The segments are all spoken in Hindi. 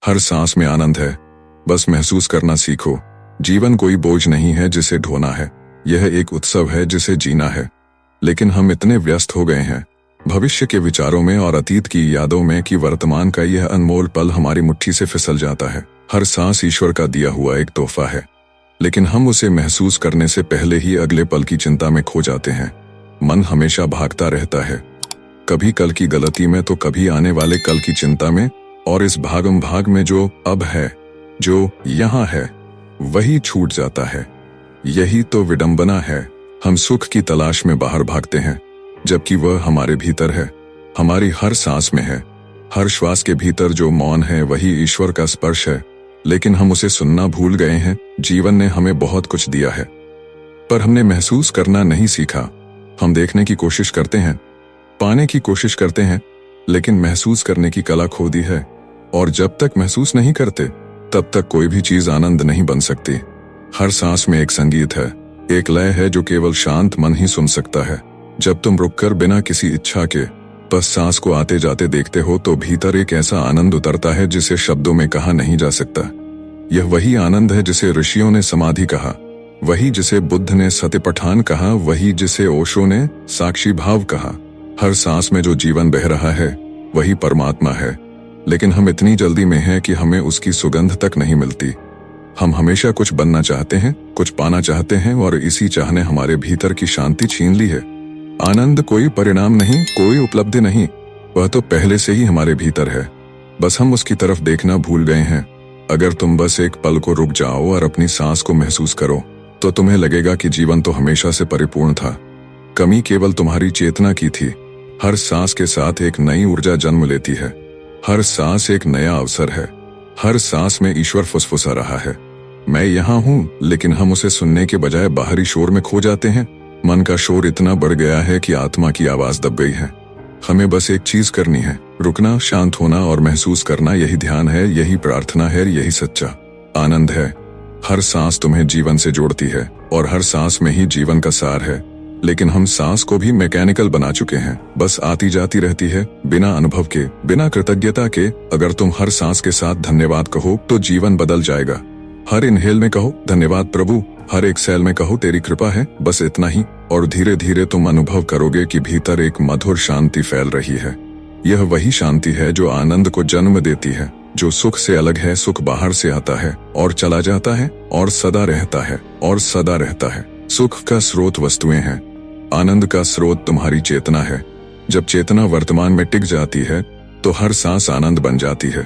हर सांस में आनंद है, बस महसूस करना सीखो। जीवन कोई बोझ नहीं है जिसे ढोना है, यह एक उत्सव है जिसे जीना है। लेकिन हम इतने व्यस्त हो गए हैं भविष्य के विचारों में और अतीत की यादों में कि वर्तमान का यह अनमोल पल हमारी मुट्ठी से फिसल जाता है। हर सांस ईश्वर का दिया हुआ एक तोहफा है, लेकिन हम उसे महसूस करने से पहले ही अगले पल की चिंता में खो जाते हैं। मन हमेशा भागता रहता है, कभी कल की गलती में तो कभी आने वाले कल की चिंता में, और इस भागम भाग में जो अब है, जो यहाँ है, वही छूट जाता है। यही तो विडंबना है। हम सुख की तलाश में बाहर भागते हैं, जबकि वह हमारे भीतर है, हमारी हर सांस में है। हर श्वास के भीतर जो मौन है वही ईश्वर का स्पर्श है, लेकिन हम उसे सुनना भूल गए हैं। जीवन ने हमें बहुत कुछ दिया है, पर हमने महसूस करना नहीं सीखा। हम देखने की कोशिश करते हैं, पाने की कोशिश करते हैं, लेकिन महसूस करने की कला खो दी है। और जब तक महसूस नहीं करते, तब तक कोई भी चीज आनंद नहीं बन सकती। हर सांस में एक संगीत है, एक लय है जो केवल शांत मन ही सुन सकता है। जब तुम रुककर बिना किसी इच्छा के बस सांस को आते जाते देखते हो, तो भीतर एक ऐसा आनंद उतरता है जिसे शब्दों में कहा नहीं जा सकता। यह वही आनंद है जिसे ऋषियों ने समाधि कहा, वही जिसे बुद्ध ने सत्यपठान कहा, वही जिसे ओशो ने साक्षी भाव कहा। हर सांस में जो जीवन बह रहा है वही परमात्मा है, लेकिन हम इतनी जल्दी में हैं कि हमें उसकी सुगंध तक नहीं मिलती। हम हमेशा कुछ बनना चाहते हैं, कुछ पाना चाहते हैं, और इसी चाह ने हमारे भीतर की शांति छीन ली है। आनंद कोई परिणाम नहीं, कोई उपलब्धि नहीं, वह तो पहले से ही हमारे भीतर है, बस हम उसकी तरफ देखना भूल गए हैं। अगर तुम बस एक पल को रुक जाओ और अपनी सांस को महसूस करो, तो तुम्हें लगेगा कि जीवन तो हमेशा से परिपूर्ण था। कमी केवल तुम्हारी चेतना की थी। हर सांस के साथ एक नई ऊर्जा जन्म लेती है, हर सांस एक नया अवसर है, हर सांस में ईश्वर फुसफुसा रहा है, मैं यहाँ हूँ। लेकिन हम उसे सुनने के बजाय बाहरी शोर में खो जाते हैं। मन का शोर इतना बढ़ गया है कि आत्मा की आवाज दब गई है। हमें बस एक चीज करनी है, रुकना, शांत होना और महसूस करना। यही ध्यान है, यही प्रार्थना है, यही सच्चा आनंद है। हर सांस तुम्हें जीवन से जोड़ती है, और हर सांस में ही जीवन का सार है। लेकिन हम सांस को भी मैकेनिकल बना चुके हैं, बस आती जाती रहती है, बिना अनुभव के, बिना कृतज्ञता के। अगर तुम हर सांस के साथ धन्यवाद कहो तो जीवन बदल जाएगा। हर इनहेल में कहो धन्यवाद प्रभु, हर एक्सहेल में कहो तेरी कृपा है, बस इतना ही। और धीरे धीरे तुम अनुभव करोगे कि भीतर एक मधुर शांति फैल रही है। यह वही शांति है जो आनंद को जन्म देती है, जो सुख से अलग है। सुख बाहर से आता है और चला जाता है, और सदा रहता है और सदा रहता है। सुख का स्रोत वस्तुएं हैं, आनंद का स्रोत तुम्हारी चेतना है। जब चेतना वर्तमान में टिक जाती है, तो हर सांस आनंद बन जाती है।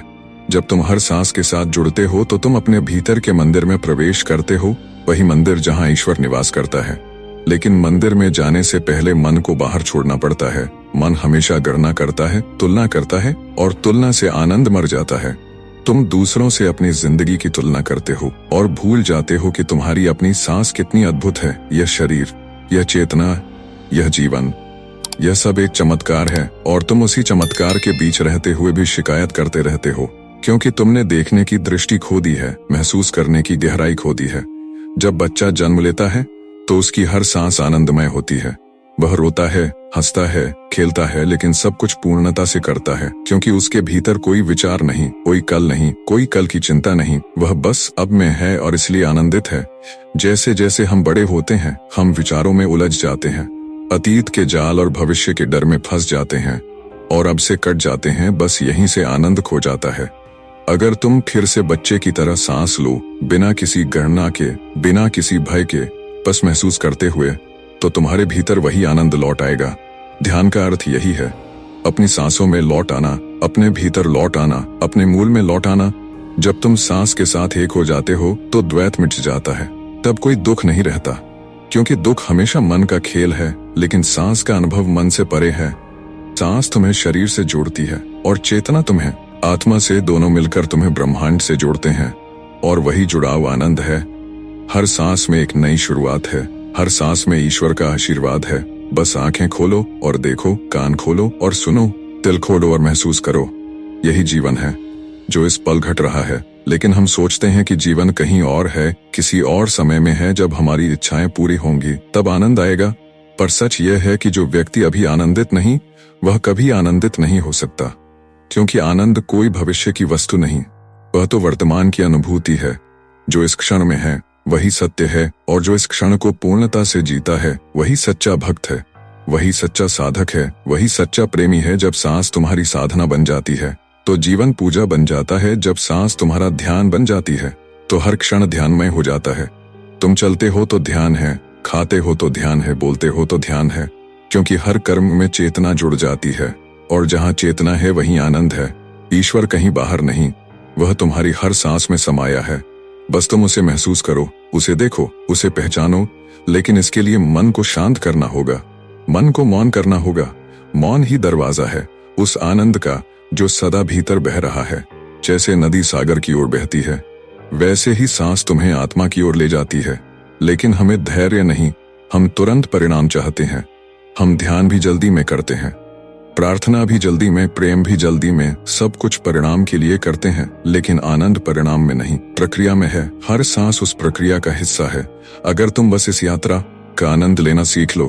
जब तुम हर सांस के साथ जुड़ते हो, तो तुम अपने भीतर के मंदिर में प्रवेश करते हो, वही मंदिर जहां ईश्वर निवास करता है। लेकिन मंदिर में जाने से पहले मन को बाहर छोड़ना पड़ता है। मन हमेशा गणना करता है, तुलना करता है, और तुलना से आनंद मर जाता है। तुम दूसरों से अपनी जिंदगी की तुलना करते हो और भूल जाते हो कि तुम्हारी अपनी सांस कितनी अद्भुत है। यह शरीर, यह चेतना, यह जीवन, यह सब एक चमत्कार है, और तुम उसी चमत्कार के बीच रहते हुए भी शिकायत करते रहते हो, क्योंकि तुमने देखने की दृष्टि खो दी है, महसूस करने की गहराई खो दी है। जब बच्चा जन्म लेता है तो उसकी हर सांस आनंदमय होती है। वह रोता है, हंसता है, खेलता है, लेकिन सब कुछ पूर्णता से करता है, क्योंकि उसके भीतर कोई विचार नहीं, कोई कल नहीं, कोई कल की चिंता नहीं। वह बस अब में है और इसलिए आनंदित है। जैसे जैसे हम बड़े होते हैं, हम विचारों में उलझ जाते हैं, अतीत के जाल और भविष्य के डर में फंस जाते हैं, और अब से कट जाते हैं। बस यहीं से आनंद खो जाता है। अगर तुम फिर से बच्चे की तरह सांस लो, बिना किसी गणना के, बिना किसी भय के, बस महसूस करते हुए, तो तुम्हारे भीतर वही आनंद लौट आएगा। ध्यान का अर्थ यही है, अपनी सांसों में लौट आना, अपने भीतर लौट आना, अपने मूल में लौट आना। जब तुम सांस के साथ एक हो जाते हो, तो द्वैत मिट जाता है। तब कोई दुख नहीं रहता, क्योंकि दुख हमेशा मन का खेल है, लेकिन सांस का अनुभव मन से परे है। सांस तुम्हें शरीर से जोड़ती है, और चेतना तुम्हें आत्मा से। दोनों मिलकर तुम्हें ब्रह्मांड से जोड़ते हैं, और वही जुड़ाव आनंद है। हर सांस में एक नई शुरुआत है, हर सांस में ईश्वर का आशीर्वाद है। बस आंखें खोलो और देखो, कान खोलो और सुनो, दिल खोलो और महसूस करो। यही जीवन है जो इस पल घट रहा है। लेकिन हम सोचते हैं कि जीवन कहीं और है, किसी और समय में है, जब हमारी इच्छाएं पूरी होंगी तब आनंद आएगा। पर सच यह है कि जो व्यक्ति अभी आनंदित नहीं, वह कभी आनंदित नहीं हो सकता, क्योंकि आनंद कोई भविष्य की वस्तु नहीं, वह तो वर्तमान की अनुभूति है। जो इस क्षण में है वही सत्य है, और जो इस क्षण को पूर्णता से जीता है वही सच्चा भक्त है, वही सच्चा साधक है, वही सच्चा प्रेमी है। जब सांस तुम्हारी साधना बन जाती है तो जीवन पूजा बन जाता है। जब सांस तुम्हारा ध्यान बन जाती है तो हर क्षण ध्यानमय हो जाता है। तुम चलते हो तो ध्यान है, खाते हो तो ध्यान है, बोलते हो तो ध्यान है, क्योंकि हर कर्म में चेतना जुड़ जाती है, और जहाँ चेतना है वहीं आनंद है। ईश्वर कहीं बाहर नहीं, वह तुम्हारी हर सांस में समाया है। बस तुम उसे महसूस करो, उसे देखो, उसे पहचानो। लेकिन इसके लिए मन को शांत करना होगा, मन को मौन करना होगा। मौन ही दरवाजा है उस आनंद का जो सदा भीतर बह रहा है। जैसे नदी सागर की ओर बहती है, वैसे ही सांस तुम्हें आत्मा की ओर ले जाती है। लेकिन हमें धैर्य नहीं, हम तुरंत परिणाम चाहते हैं। हम ध्यान भी जल्दी में करते हैं, प्रार्थना भी जल्दी में, प्रेम भी जल्दी में, सब कुछ परिणाम के लिए करते हैं। लेकिन आनंद परिणाम में नहीं, प्रक्रिया में है। हर सांस उस प्रक्रिया का हिस्सा है। अगर तुम बस इस यात्रा का आनंद लेना सीख लो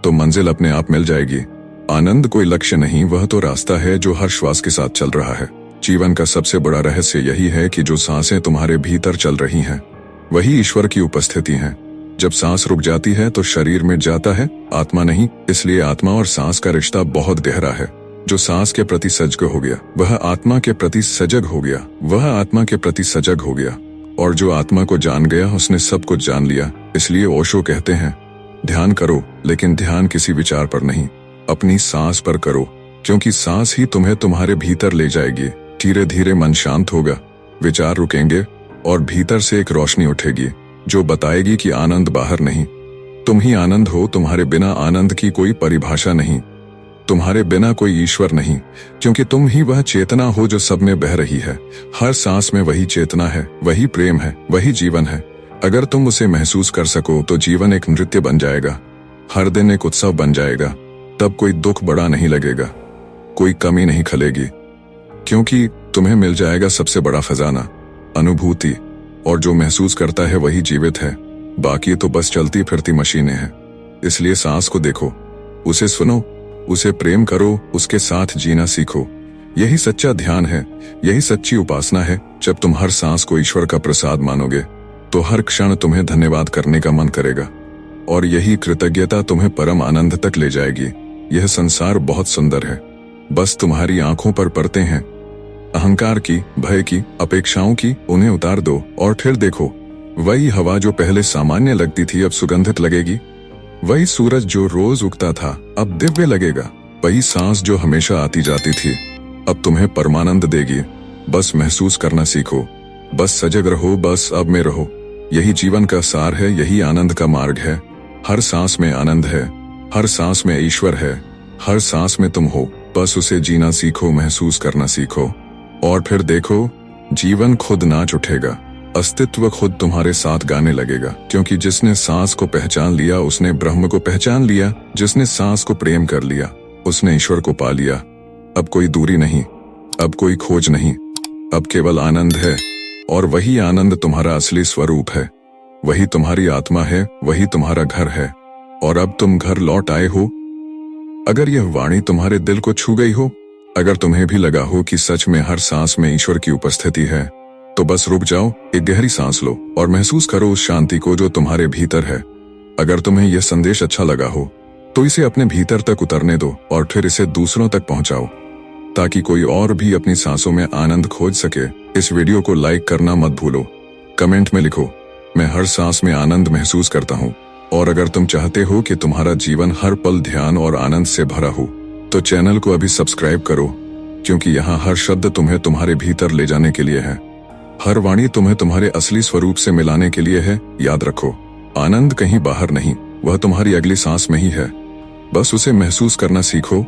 तो मंजिल अपने आप मिल जाएगी। आनंद कोई लक्ष्य नहीं, वह तो रास्ता है जो हर श्वास के साथ चल रहा है। जीवन का सबसे बड़ा रहस्य यही है कि जो सांसें तुम्हारे भीतर चल रही हैं वही ईश्वर की उपस्थिति है। जब सांस रुक जाती है तो शरीर मिट जाता है, आत्मा नहीं। इसलिए आत्मा और सांस का रिश्ता बहुत गहरा है। जो सांस के प्रति सजग हो गया वह आत्मा के प्रति सजग हो गया, वह आत्मा के प्रति सजग हो गया। और जो आत्मा को जान गया उसने सब कुछ जान लिया। इसलिए ओशो कहते हैं, ध्यान करो, लेकिन ध्यान किसी विचार पर नहीं, अपनी सांस पर करो, क्योंकि सांस ही तुम्हें तुम्हारे भीतर ले जाएगी। धीरे धीरे मन शांत होगा, विचार रुकेंगे, और भीतर से एक रोशनी उठेगी जो बताएगी कि आनंद बाहर नहीं, तुम ही आनंद हो। तुम्हारे बिना आनंद की कोई परिभाषा नहीं, तुम्हारे बिना कोई ईश्वर नहीं, क्योंकि तुम ही वह चेतना हो जो सब में बह रही है। हर सांस में वही चेतना है, वही प्रेम है, वही जीवन है। अगर तुम उसे महसूस कर सको तो जीवन एक नृत्य बन जाएगा, हर दिन एक उत्सव बन जाएगा। तब कोई दुख बड़ा नहीं लगेगा, कोई कमी नहीं खलेगी, क्योंकि तुम्हें मिल जाएगा सबसे बड़ा खजाना, अनुभूति। और जो महसूस करता है वही जीवित है, बाकी तो बस चलती फिरती मशीनें हैं। इसलिए सांस को देखो, उसे सुनो, उसे प्रेम करो, उसके साथ जीना सीखो। यही सच्चा ध्यान है, यही सच्ची उपासना है। जब तुम हर सांस को ईश्वर का प्रसाद मानोगे तो हर क्षण तुम्हें धन्यवाद करने का मन करेगा, और यही कृतज्ञता तुम्हें परम आनंद तक ले जाएगी। यह संसार बहुत सुंदर है, बस तुम्हारी आंखों पर परतें हैं अहंकार की, भय की, अपेक्षाओं की। उन्हें उतार दो और फिर देखो, वही हवा जो पहले सामान्य लगती थी अब सुगंधित लगेगी। वही सूरज जो रोज उगता था अब दिव्य लगेगा। वही सांस जो हमेशा आती जाती थी अब तुम्हें परमानंद देगी। बस महसूस करना सीखो, बस सजग रहो, बस अब में रहो। यही जीवन का सार है, यही आनंद का मार्ग है। हर सांस में आनंद है, हर सांस में ईश्वर है, हर सांस में तुम हो। बस उसे जीना सीखो, महसूस करना सीखो, और फिर देखो, जीवन खुद नाच उठेगा, अस्तित्व खुद तुम्हारे साथ गाने लगेगा। क्योंकि जिसने सांस को पहचान लिया उसने ब्रह्म को पहचान लिया, जिसने सांस को प्रेम कर लिया उसने ईश्वर को पा लिया। अब कोई दूरी नहीं, अब कोई खोज नहीं, अब केवल आनंद है। और वही आनंद तुम्हारा असली स्वरूप है, वही तुम्हारी आत्मा है, वही तुम्हारा घर है। और अब तुम घर लौट आए हो। अगर यह वाणी तुम्हारे दिल को छू गई हो, अगर तुम्हें भी लगा हो कि सच में हर सांस में ईश्वर की उपस्थिति है, तो बस रुक जाओ, एक गहरी सांस लो और महसूस करो उस शांति को जो तुम्हारे भीतर है। अगर तुम्हें यह संदेश अच्छा लगा हो तो इसे अपने भीतर तक उतरने दो और फिर इसे दूसरों तक पहुंचाओ, ताकि कोई और भी अपनी सांसों में आनंद खोज सके। इस वीडियो को लाइक करना मत भूलो, कमेंट में लिखो, मैं हर सांस में आनंद महसूस करता हूँ। और अगर तुम चाहते हो कि तुम्हारा जीवन हर पल ध्यान और आनंद से भरा हो तो चैनल को अभी सब्सक्राइब करो, क्योंकि यहाँ हर शब्द तुम्हें तुम्हारे भीतर ले जाने के लिए है, हर वाणी तुम्हें तुम्हारे असली स्वरूप से मिलाने के लिए है। याद रखो, आनंद कहीं बाहर नहीं, वह तुम्हारी अगली सांस में ही है। बस उसे महसूस करना सीखो